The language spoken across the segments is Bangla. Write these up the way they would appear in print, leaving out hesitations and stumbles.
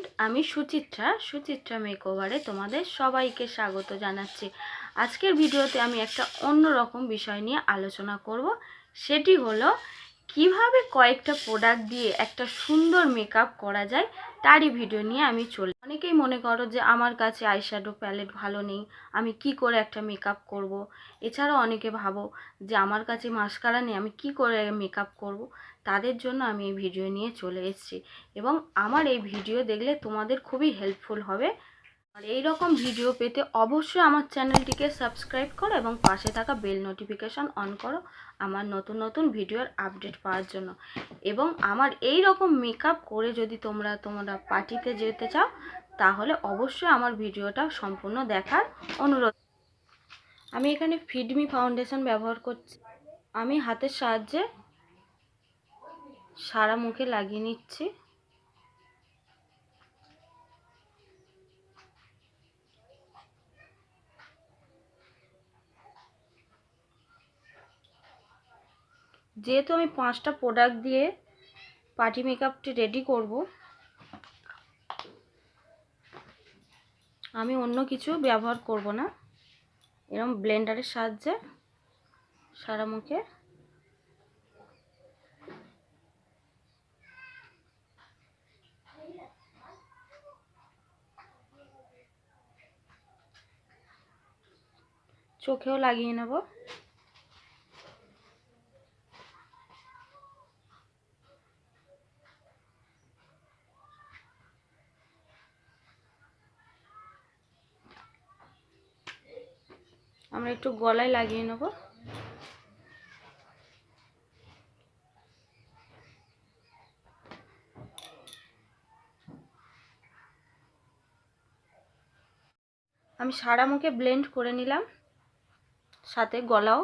ফ্রেন্ড, আমি সুচিত্রা মেকওভারে তোমাদের সবাইকে স্বাগত জানাচ্ছি। আজকের ভিডিওতে আমি একটা অন্যরকম বিষয় নিয়ে আলোচনা করব। সেটি হলো কিভাবে কয়েকটা প্রোডাক্ট দিয়ে একটা সুন্দর মেকআপ করা যায়, তারই ভিডিও নিয়ে আমি চলি। অনেকেই মনে করো যে আমার কাছে আইশ্যাডো প্যালেট ভালো নেই, আমি কি করে একটা মেকআপ করব। এছাড়াও অনেকে ভাবো যে আমার কাছে মাস্কারা নেই, আমি কি করে মেকআপ করব। তাদের জন্য আমি এই ভিডিও নিয়ে চলে এসেছি এবং আমার এই ভিডিও দেখলে তোমাদের খুবই হেল্পফুল হবে। আর এই রকম ভিডিও পেতে অবশ্যই আমার চ্যানেলটিকে সাবস্ক্রাইব করো এবং পাশে থাকা বেল নোটিফিকেশন অন করো আমার নতুন নতুন ভিডিওর আপডেট পাওয়ার জন্য। এবং আমার এই রকম মেকআপ করে যদি তোমরা পার্টিতে যেতে চাও, তাহলে অবশ্যই আমার ভিডিওটা সম্পূর্ণ দেখার অনুরোধ। আমি এখানে ফিডমি ফাউন্ডেশন ব্যবহার করছি। আমি হাতের সাহায্যে সারা মুখে লাগিয়ে নিচ্ছি। যেহেতু আমি 5টা প্রোডাক্ট দিয়ে পার্টি মেকআপটি রেডি করব, আমি অন্য কিছু ব্যবহার করব না। এরকম ব্লেন্ডারের সাহায্যে সারা মুখে চোখেও লাগিয়ে নেব। আমরা একটু গলায় লাগিয়ে নেব। আমি সারা মুখে ব্লেন্ড করে নিলাম, সাথে গলাও।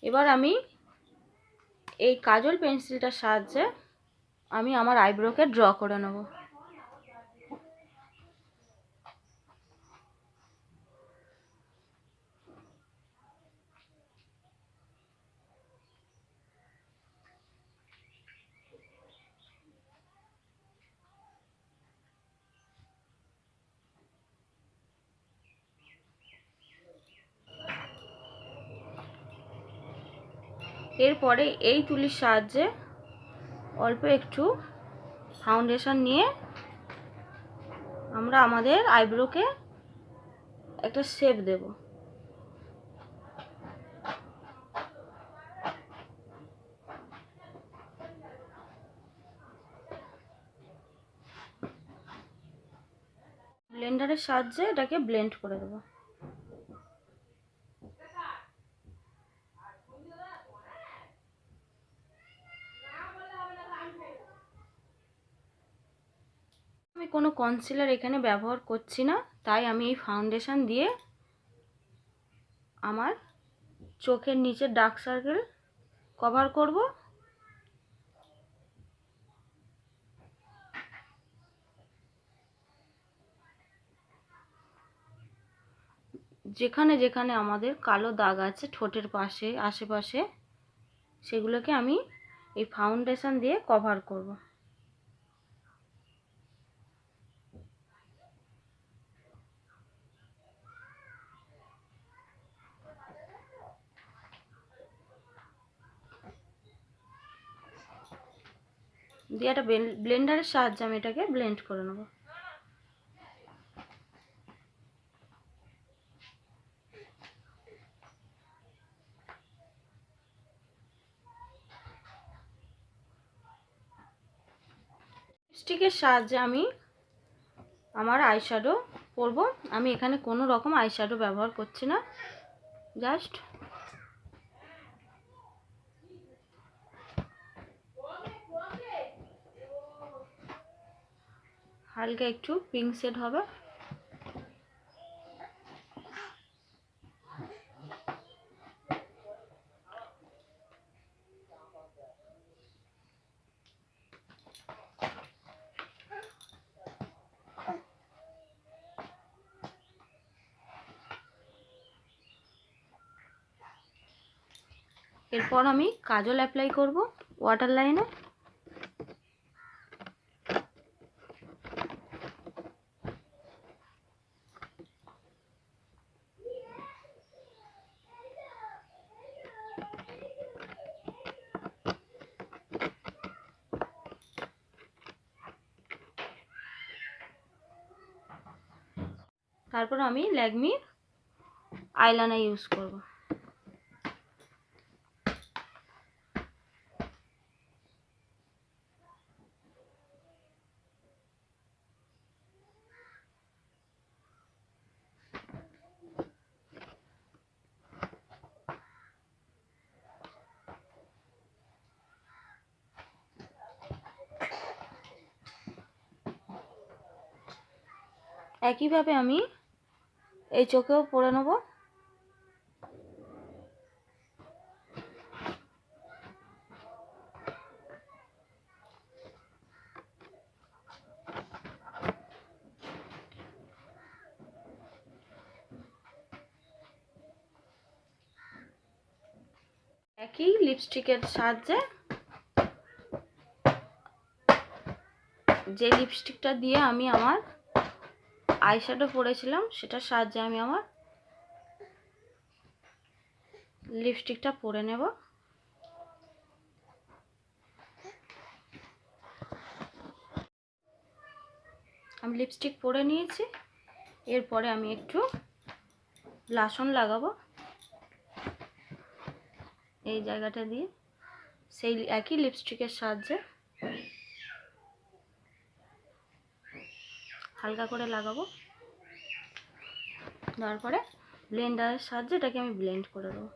এবার আমি এই কাজল পেন্সিলটার সাহায্যে আমি আমার আইব্রোকে ড্র করে নেব। এরপরে এই তুলির সাহায্যে অল্প একটু ফাউন্ডেশন নিয়ে আমরা আমাদের আইব্রোকে একটা শেপ দেব। ব্লেন্ডারের সাহায্যে এটাকে ব্লেন্ড করে দেব। আমি কোনো কনসিলার এখানে ব্যবহার করছি না, তাই আমি এই ফাউন্ডেশন দিয়ে আমার চোখের নিচে ডার্ক সার্কেল কভার করব। যেখানে যেখানে আমাদের কালো দাগ আছে ঠোঁটের পাশে আশেপাশে, সেগুলোকে আমি এই ফাউন্ডেশন দিয়ে কভার করব। দিয়ে একটা ব্লেন্ডারের সাহায্যে আমি এটাকে ব্লেন্ড করে নেব। লিপস্টিকের সাহায্যে আমি আমার আইশ্যাডো পরব। আমি এখানে কোনো রকম আইশ্যাডো ব্যবহার করছি না, জাস্ট হালকা একটু পিঙ্ক শেড হবে। এরপর আমি কাজল অ্যাপ্লাই করব ওয়াটার লাইনে। তারপর আমি ল্যাকমির আইলাইনার ইউজ করব। একইভাবে আমি এই চোখেও পরে নেব। একই লিপস্টিকের সাহায্যে, যে লিপস্টিকটা দিয়ে আমি আমার আইশ্যাডো পরেছিলাম সেটার সাহায্যে আমি আমার লিপস্টিকটা পরে নেব। আমি লিপস্টিক পরে নিয়েছি। এরপরে আমি একটু ব্লাশ অন লাগাবো এই জায়গাটা দিয়ে, সেই একই লিপস্টিকের সাহায্যে হালকা করে লাগাবো। তারপরে ব্লেন্ডারের সাহায্যে এটাকে আমি ব্লেন্ড করে দেবো।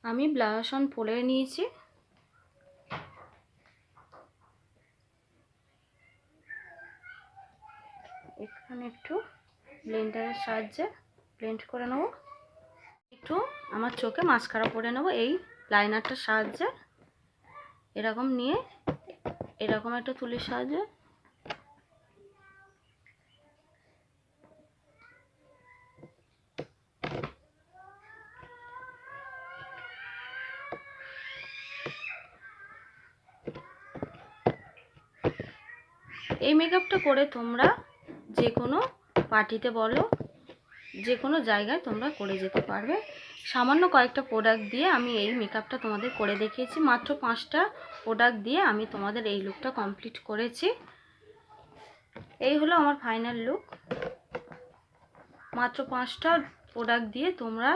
আমি ব্লাশ অন পরে নিয়েছি। এখানে একটু ব্লেন্ডারের সাহায্যে ব্লেন্ড করে নেব। একটু আমার চোখে মাস্কারা পরে নেব এই লাইনারটার সাহায্যে। এরকম নিয়ে এরকম একটা তুলির সাহায্যে এই মেকআপটা করে তোমরা যে কোনো পার্টিতে বলো, যে কোনো জায়গায় তোমরা করে যেতে পারবে। সামান্য কয়েকটা প্রোডাক্ট দিয়ে আমি এই মেকআপটা তোমাদের করে দেখিয়েছি। মাত্র 5টা প্রোডাক্ট দিয়ে আমি তোমাদের এই লুকটা কমপ্লিট করেছি। এই হলো আমার ফাইনাল লুক। মাত্র 5টা প্রোডাক্ট দিয়ে তোমরা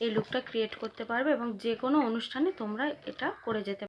এই লুকটা ক্রিয়েট করতে পারবে এবং যে কোনো অনুষ্ঠানে তোমরা এটা করে যেতে পারবে।